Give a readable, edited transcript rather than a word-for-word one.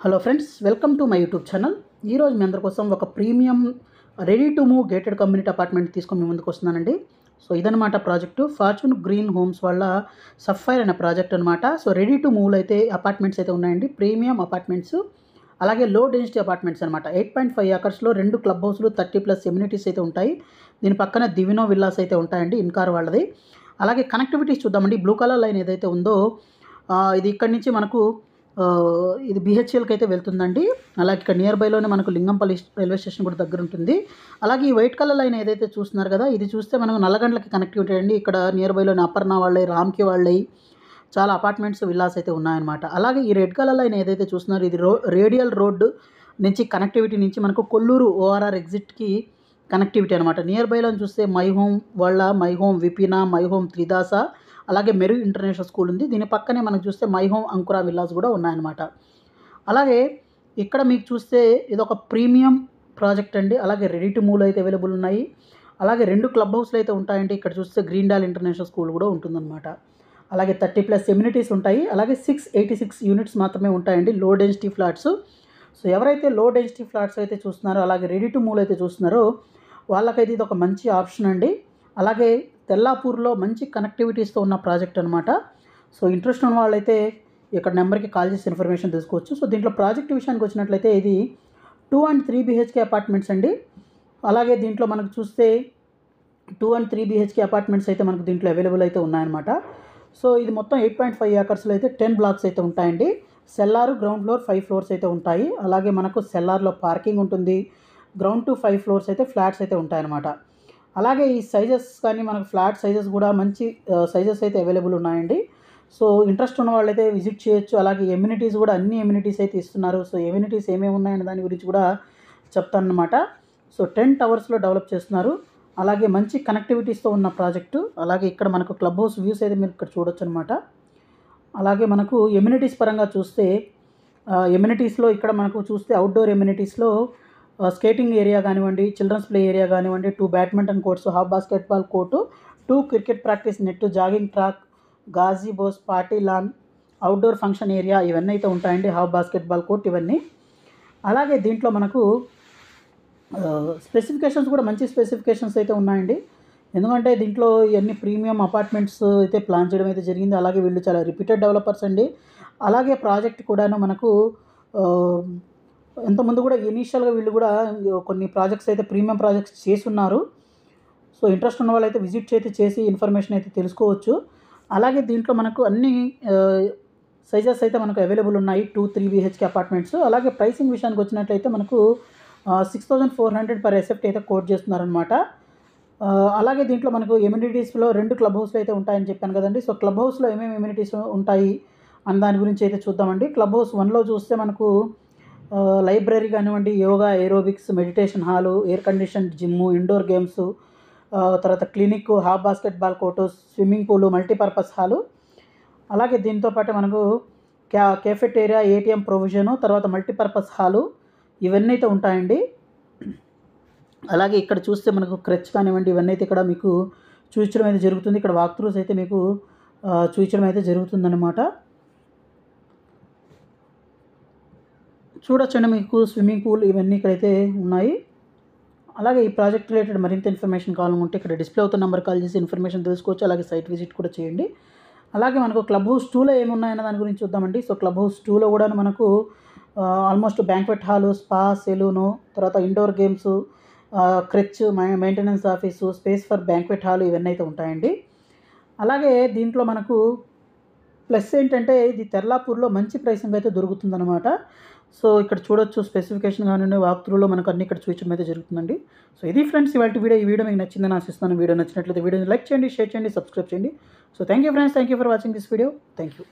Hello friends, welcome to my YouTube channel. ఈరోజు మీ అందరి కోసం ఒక premium ready to move gated community apartment తీసుకొని మీ ముందుకు వస్తున్నానండి. సో ఇదనమాట ప్రాజెక్టు. ఫార్చ్యూన్ గ్రీన్ హోమ్స్ వాళ్ళ సఫైర్ అనే ప్రాజెక్ట్ అనమాట. సో రెడీ టు మూవ్లో అయితే అపార్ట్మెంట్స్ అయితే ఉన్నాయండి. ప్రీమియం అపార్ట్మెంట్స్, అలాగే లో డెన్సిటీ అపార్ట్మెంట్స్ అనమాట. 8.5 ఏకర్స్లో 2 క్లబ్ హౌస్లు, 30+ ఎమ్యూనిటీస్ అయితే ఉంటాయి. దీని పక్కన దివినో విల్లాస్ అయితే ఉంటాయండి, ఇన్కార్ వాళ్ళది. అలాగే కనెక్టివిటీస్ చూద్దామండి. బ్లూ కలర్ లైన్ ఏదైతే ఉందో ఇది ఇక్కడి నుంచి మనకు ఇది BHELకి అయితే వెళ్తుందండి. అలాగే ఇక్కడ నియర్ బైలోనే మనకు లింగంపల్లి రైల్వే స్టేషన్ కూడా దగ్గర ఉంటుంది. అలాగే ఈ వైట్ కలర్ లైన్ ఏదైతే చూస్తున్నారు కదా, ఇది చూస్తే మనకు నల్లగండ్లకి కనెక్టివిటీ అండి. ఇక్కడ నియర్ బైలోనే అపర్ణ వాళ్ళవి, రామ్కి వాళ్ళవి చాలా అపార్ట్మెంట్స్, విల్లాస్ అయితే ఉన్నాయన్నమాట. అలాగే ఈ రెడ్ కలర్ లైన్ ఏదైతే చూస్తున్నారో ఇది రేడియల్ రోడ్డు నుంచి కనెక్టివిటీ నుంచి మనకు కొల్లూరు ORR ఎగ్జిట్కి కనెక్టివిటీ అనమాట. నియర్ బైలో చూస్తే మై హోమ్ వాళ్ళ, మై హోమ్ విపినా, మై హోమ్ త్రిదాస, అలాగే మెరు ఇంటర్నేషనల్ స్కూల్ ఉంది. దీని పక్కనే మనం చూస్తే మై హోమ్ అంకురా విల్లాస్ కూడా ఉన్నాయన్నమాట. అలాగే ఇక్కడ మీకు చూస్తే ఇది ఒక ప్రీమియం ప్రాజెక్ట్ అండి. అలాగే రెడీ టు మూవ్లో అయితే అవైలబుల్ ఉన్నాయి. అలాగే 2 క్లబ్ హౌస్లు అయితే ఉంటాయండి. ఇక్కడ చూస్తే గ్రీన్ డాల్ ఇంటర్నేషనల్ స్కూల్ కూడా ఉంటుందన్నమాట. అలాగే 30+ ఎమ్యూనిటీస్ ఉంటాయి. అలాగే 686 యూనిట్స్ మాత్రమే ఉంటాయండి, లో డెన్సిటీ ఫ్లాట్స్. సో ఎవరైతే లో డెన్సిటీ ఫ్లాట్స్ అయితే చూస్తున్నారో, అలాగే రెడీ టు మూవ్లో అయితే చూస్తున్నారో వాళ్ళకైతే ఇది ఒక మంచి ఆప్షన్ అండి. అలాగే తెల్లాపూర్లో మంచి కనెక్టివిటీస్తో ఉన్న ప్రాజెక్ట్ అనమాట. సో ఇంట్రెస్ట్ ఉన్న వాళ్ళైతే ఇక్కడ నెంబర్కి కాల్ చేసి ఇన్ఫర్మేషన్ తీసుకోవచ్చు. సో దీంట్లో ప్రాజెక్ట్ విషయానికి వచ్చినట్లయితే ఇది 2 and 3 BHK అపార్ట్మెంట్స్ అండి. అలాగే దీంట్లో మనకు చూస్తే 2 and 3 BHK అపార్ట్మెంట్స్ అయితే మనకు దీంట్లో అవైలబుల్ అయితే ఉన్నాయన్నమాట. సో ఇది మొత్తం 8.5 ఏకర్స్లో అయితే 10 బ్లాక్స్ అయితే ఉంటాయండి. సెల్లార్, గ్రౌండ్ ఫ్లోర్, 5 ఫ్లోర్స్ అయితే ఉంటాయి. అలాగే మనకు సెల్లార్లో పార్కింగ్ ఉంటుంది. గ్రౌండ్ టు 5 ఫ్లోర్స్ అయితే ఫ్లాట్స్ అయితే ఉంటాయన్నమాట. అలాగే ఈ సైజెస్ కానీ మనకు ఫ్లాట్ సైజెస్ కూడా మంచి సైజెస్ అయితే అవైలబుల్ ఉన్నాయండి. సో ఇంట్రెస్ట్ ఉన్న వాళ్ళైతే విజిట్ చేయొచ్చు. అలాగే ఎమ్యూనిటీస్ కూడా అన్ని ఎమ్యూనిటీస్ అయితే ఇస్తున్నారు. సో ఎమ్యూనిటీస్ ఏమేమి ఉన్నాయనే దాని గురించి కూడా చెప్తానమాట. సో 10 టవర్స్లో డెవలప్ చేస్తున్నారు. అలాగే మంచి కనెక్టివిటీస్తో ఉన్న ప్రాజెక్టు. అలాగే ఇక్కడ మనకు క్లబ్ హౌస్ వ్యూస్ అయితే మీరు ఇక్కడ చూడొచ్చు అనమాట. అలాగే మనకు ఎమ్యూనిటీస్ పరంగా చూస్తే ఎమ్యూనిటీస్లో ఇక్కడ మనకు చూస్తే అవుట్డోర్ ఎమ్యూనిటీస్లో స్కేటింగ్ ఏరియా కానివ్వండి, చిల్డ్రన్స్ ప్లే ఏరియా కానివ్వండి, 2 badminton courts, half basketball court, 2 cricket practice net, jogging track, gazebo party lawn, outdoor function area ఇవన్నీ అయితే ఉంటాయండి. హాఫ్ బాస్కెట్బాల్ కోర్ట్ ఇవన్నీ. అలాగే దీంట్లో మనకు స్పెసిఫికేషన్స్ కూడా మంచి స్పెసిఫికేషన్స్ అయితే ఉన్నాయండి. ఎందుకంటే దీంట్లో ఇవన్నీ ప్రీమియం అపార్ట్మెంట్స్ అయితే ప్లాన్ చేయడం అయితే జరిగింది. అలాగే వీళ్ళు చాలా రిపీటెడ్ డెవలపర్స్ అండి. అలాగే ప్రాజెక్ట్ కూడాను మనకు ఇంతకుముందు కూడా ఇనీషియల్గా వీళ్ళు కూడా కొన్ని ప్రాజెక్ట్స్ అయితే ప్రీమియం ప్రాజెక్ట్స్ చేసి ఉన్నారు. సో ఇంట్రెస్ట్ ఉన్న వాళ్ళైతే విజిట్ చేసి ఇన్ఫర్మేషన్ అయితే తెలుసుకోవచ్చు. అలాగే దీంట్లో మనకు అన్ని సైజెస్ అయితే మనకు అవైలబుల్ ఉన్నాయి, 2, 3 BHK అపార్ట్మెంట్స్. అలాగే ప్రైసింగ్ విషయానికి వచ్చినట్లయితే మనకు 6,400 పర్ ఎసెప్ట్ అయితే కోట్ చేస్తున్నారనమాట. అలాగే దీంట్లో మనకు ఎమ్యూనిటీస్లో 2 క్లబ్ హౌస్లు అయితే ఉంటాయని చెప్పాను కదండి. సో క్లబ్ హౌస్లో ఏమేమి ఎమ్యూనిటీస్ ఉంటాయి అన్న దాని గురించి అయితే చూద్దామండి. క్లబ్ హౌస్ 1లో చూస్తే మనకు లైబ్రరీ కానివ్వండి, yoga, aerobics, meditation hall, air condition gym, indoor games, తర్వాత clinic, half basketball court, swimming pool, multipurpose hall. అలాగే దీంతోపాటు మనకు కేఫెటేరియా, ATM ప్రొవిజను, తర్వాత మల్టీపర్పస్ హాలు ఇవన్నీ అయితే ఉంటాయండి. అలాగే ఇక్కడ చూస్తే మనకు క్రచ్ కానివ్వండి ఇవన్నీ అయితే ఇక్కడ మీకు చూపించడం అయితే జరుగుతుంది. ఇక్కడ వాక్ త్రూస్ అయితే మీకు చూపించడం అయితే జరుగుతుందన్నమాట. చూడొచ్చండి, మీకు స్విమ్మింగ్ పూల్ ఇవన్నీ ఇక్కడైతే ఉన్నాయి. అలాగే ఈ ప్రాజెక్ట్ రిలేటెడ్ మరింత ఇన్ఫర్మేషన్ కావాలనుకుంటే ఇక్కడ డిస్ప్లే అవుతున్న నెంబర్ కాల్ చేసి ఇన్ఫర్మేషన్ తెలుసుకోవచ్చు. అలాగే సైట్ విజిట్ కూడా చేయండి. అలాగే మనకు క్లబ్ హౌస్ 2లో ఏమున్నాయన్న దాని గురించి చూద్దామండి. సో క్లబ్ హౌస్ 2లో కూడా మనకు almost banquet hall, spa, salon, తర్వాత indoor games, creche, maintenance office, space for banquet hall ఇవన్నీ అయితే ఉంటాయండి. అలాగే దీంట్లో మనకు ప్లస్ ఏంటంటే ఇది తెల్లాపూర్లో మంచి ప్రైసింగ్ అయితే దొరుకుతుందన్నమాట. సో ఇక్కడ చూడొచ్చు స్పెసిఫికేషన్ కానివ్వండి, వాక్ త్రూలో మనకు అన్ని ఇక్కడ చూపించడం అయితే జరుగుతుందండి. సో ఇది ఫ్రెండ్స్ ఇవాళ వీడియో. ఈ వీడియో మీకు నచ్చిందని ఆశిస్తున్నాను. వీడియో నచ్చినట్లయితే వీడియోని లైక్ చేయండి, షేర్ చేయండి, సబ్స్క్రైబ్ చేయండి. So thank you friends, thank you for watching this video. Thank you.